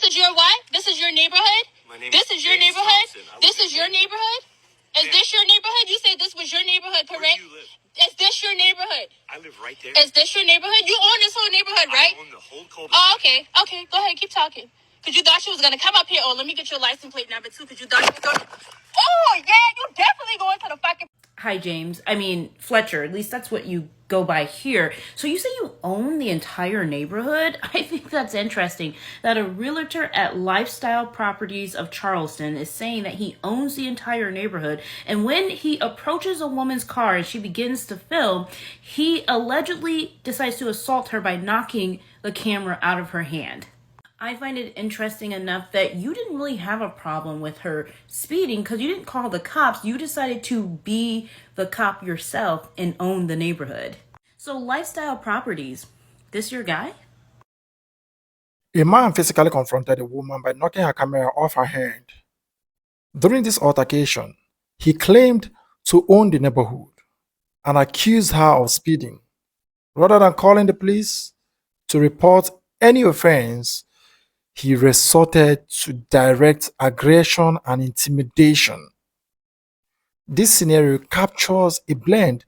is your what? This is your neighborhood? This is your neighborhood? This is your neighborhood? Is this your neighborhood? You said this was your neighborhood, correct? Where do you live? Is this your neighborhood? I live right there. Is this your neighborhood? You own this whole neighborhood, right? I own the whole cul-de-sac. Oh, okay. Okay, go ahead. Keep talking. Because you thought she was going to come up here. Oh, let me get your license plate number, too, because you thought she was going to... Oh, yeah, you definitely going to the fucking... Hi, James. I mean, Fletcher. At least that's what you go by here. So you say you own the entire neighborhood? I think that's interesting that a realtor at Lifestyle Properties of Charleston is saying that he owns the entire neighborhood. And when he approaches a woman's car and she begins to film, he allegedly decides to assault her by knocking the camera out of her hand. I find it interesting enough that you didn't really have a problem with her speeding because you didn't call the cops. You decided to be the cop yourself and own the neighborhood. So Lifestyle Properties, this your guy? A man physically confronted a woman by knocking her camera off her hand. During this altercation, he claimed to own the neighborhood and accused her of speeding. Rather than calling the police to report any offense, he resorted to direct aggression and intimidation. This scenario captures a blend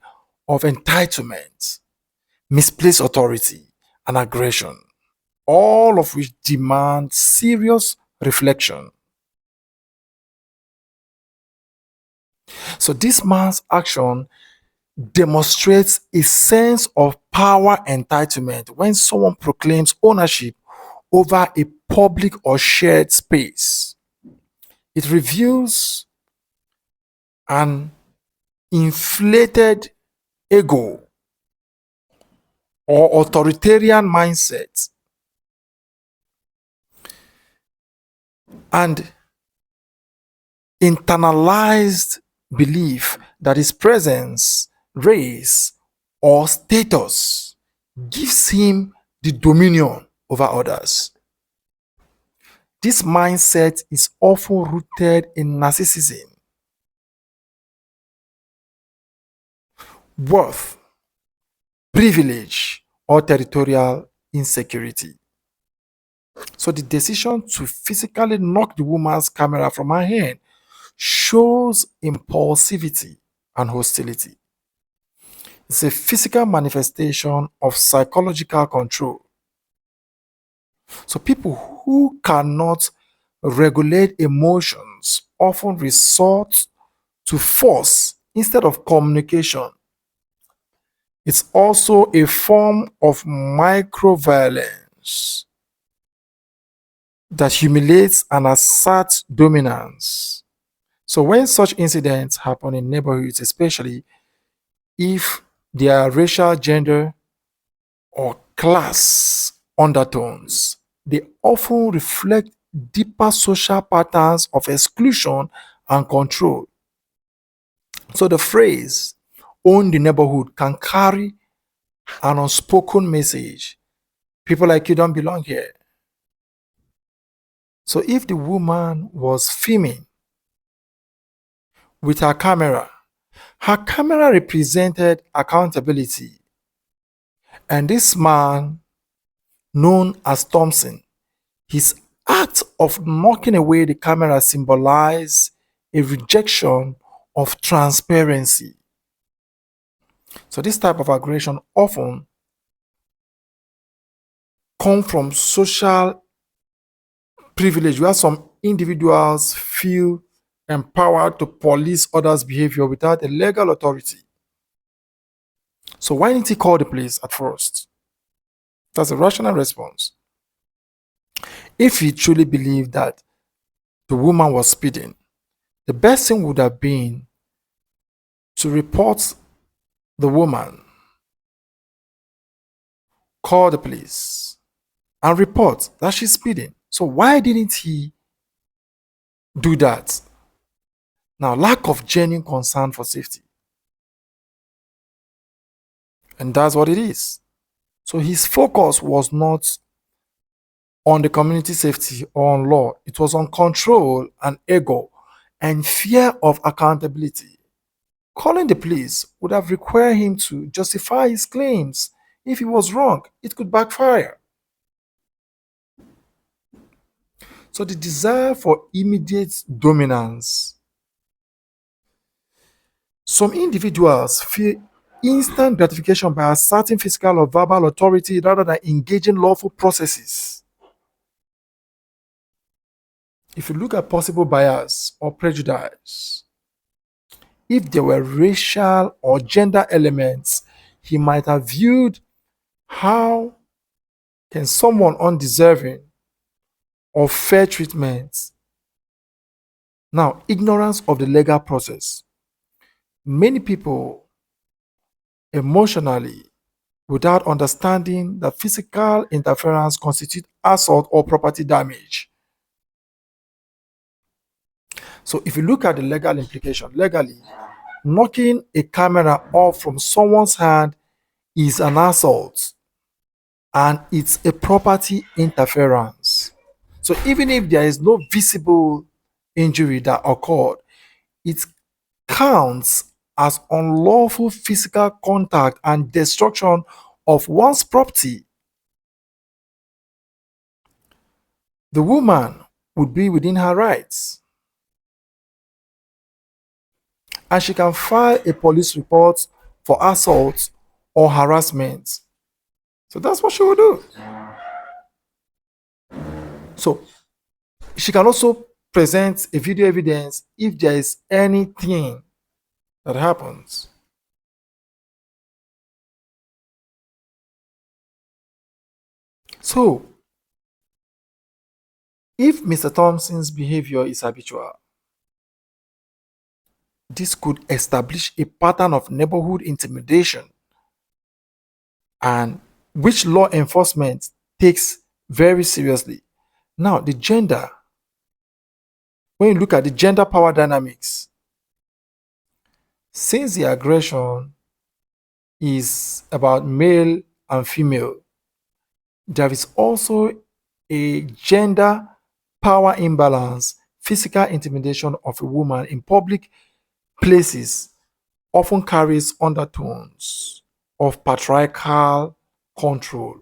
of entitlement, misplaced authority, and aggression, all of which demand serious reflection. So this man's action demonstrates a sense of power entitlement when someone proclaims ownership over a public or shared space. It reveals an inflated ego or authoritarian mindset and internalized belief that his presence, race, or status gives him the dominion over others. This mindset is often rooted in narcissism, worth, privilege, or territorial insecurity. So the decision to physically knock the woman's camera from her hand shows impulsivity and hostility. It's a physical manifestation of psychological control. So people who cannot regulate emotions often resort to force instead of communication. It's also a form of microviolence that humiliates and asserts dominance. So when such incidents happen in neighborhoods, especially if there are racial, gender, or class undertones, they often reflect deeper social patterns of exclusion and control. So the phrase, own the neighborhood, can carry an unspoken message. People like you don't belong here. So if the woman was filming with her camera represented accountability. And this man, known as Thompson, his act of knocking away the camera symbolized a rejection of transparency. So this type of aggression often comes from social privilege, where some individuals feel empowered to police others' behavior without a legal authority. So why didn't he call the police at first? That's a rational response. If he truly believed that the woman was speeding, the best thing would have been to report the woman, call the police, and report that she's speeding. So why didn't he do that? Now, lack of genuine concern for safety. And that's what it is. So his focus was not on the community safety or on law. It was on control and ego and fear of accountability. Calling the police would have required him to justify his claims. If he was wrong, it could backfire. So the desire for immediate dominance. Some individuals feel instant gratification by asserting physical or verbal authority rather than engaging lawful processes. If you look at possible bias or prejudice, if there were racial or gender elements, he might have viewed how can someone undeserving of fair treatment. Now, ignorance of the legal process. Many people emotionally, without understanding that physical interference constitutes assault or property damage. So if you look at the legal implication, legally, knocking a camera off from someone's hand is an assault and it's a property interference. So even if there is no visible injury that occurred, it counts as unlawful physical contact and destruction of one's property. The woman would be within her rights and she can file a police report for assault or harassment. So that's what she will do. So she can also present a video evidence if there is anything that happens. So if Mr. Thompson's behavior is habitual, this could establish a pattern of neighborhood intimidation and which law enforcement takes very seriously. Now, the gender, when you look at the gender power dynamics, since the aggression is about male and female, there is also a gender power imbalance. Physical intimidation of a woman in public places often carries undertones of patriarchal control.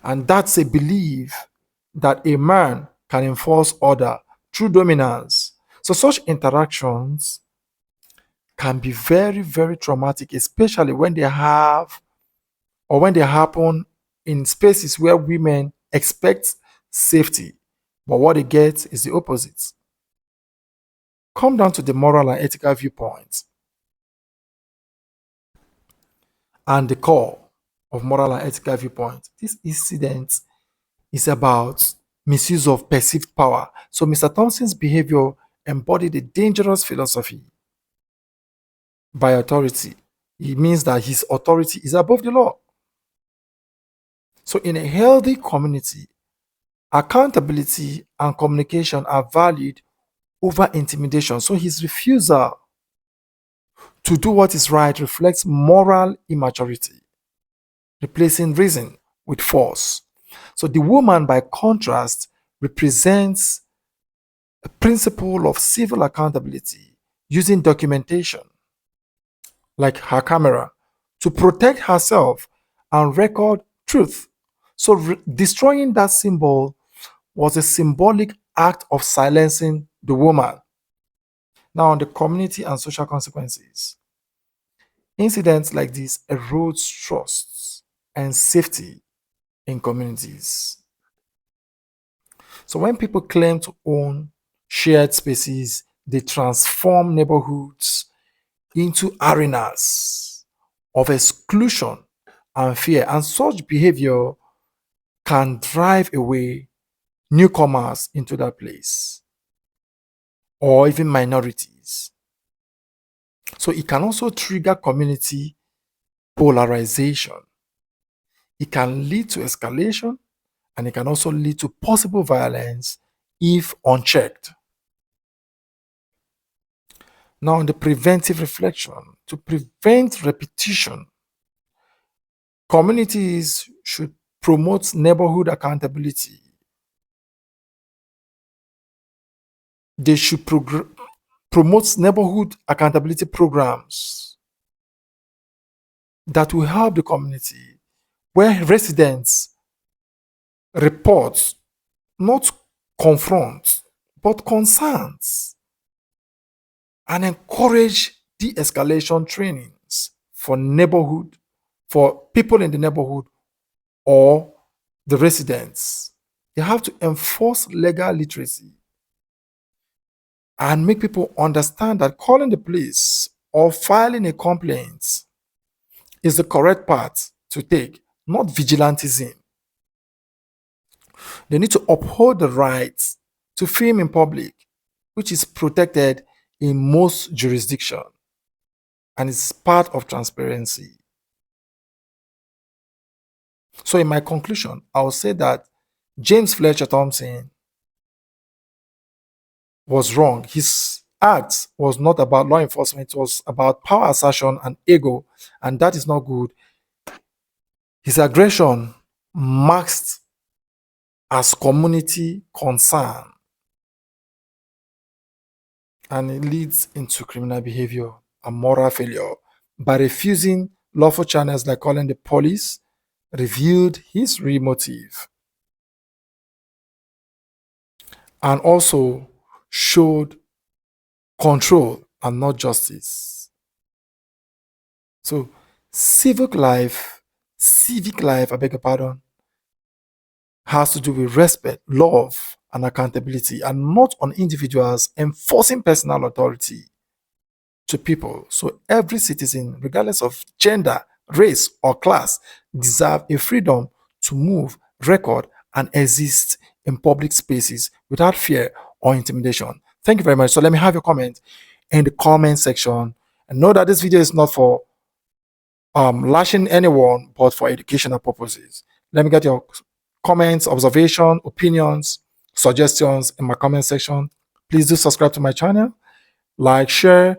And that's a belief that a man can enforce order through dominance. So such interactions can be very, very traumatic, especially when they have or when they happen in spaces where women expect safety, but what they get is the opposite. Come down to the moral and ethical viewpoint. And the core of moral and ethical viewpoint, this incident is about misuse of perceived power. So Mr. Thompson's behavior embodied a dangerous philosophy by authority. It means that his authority is above the law. So in a healthy community, accountability and communication are valued over intimidation. So his refusal to do what is right reflects moral immaturity, replacing reason with force. So the woman, by contrast, represents a principle of civil accountability using documentation, like her camera, to protect herself and record truth. So destroying that symbol was a symbolic act of silencing the woman. Now, on the community and social consequences, incidents like this erode trust and safety in communities. So when people claim to own shared spaces, they transform neighborhoods into arenas of exclusion and fear. And such behavior can drive away newcomers into that place or even minorities. So it can also trigger community polarization. It can lead to escalation and it can also lead to possible violence if unchecked. Now, on the preventive reflection, to prevent repetition, communities should promote neighborhood accountability. They should promote neighborhood accountability programs that will help the community, where residents report not confront, but concerns, and encourage de-escalation trainings for people in the neighborhood or the residents. They have to enforce legal literacy and make people understand that calling the police or filing a complaint is the correct path to take, not vigilantism. They need to uphold the right to film in public, which is protected in most jurisdictions and is part of transparency. So in my conclusion, I will say that James Fletcher Thompson was wrong. His act was not about law enforcement, it was about power assertion and ego, and that is not good. His aggression masked as community concern, and it leads into criminal behavior and moral failure. By refusing lawful channels like calling the police, revealed his real motive and also showed control and not justice. So civic life, I beg your pardon, has to do with respect, love, and accountability, and not on individuals enforcing personal authority to people. So every citizen, regardless of gender, race, or class, deserve a freedom to move, record, and exist in public spaces without fear or intimidation. Thank you very much. So let me have your comment in the comment section. And know that this video is not for lashing anyone, but for educational purposes. Let me get your comments, observation, opinions, suggestions in my comment section. Please do subscribe to my channel, like, share,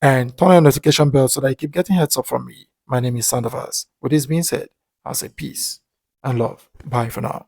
and turn on the notification bell so that you keep getting heads up from me. My name is Sandovas. With this being said, I'll say peace and love. Bye for now.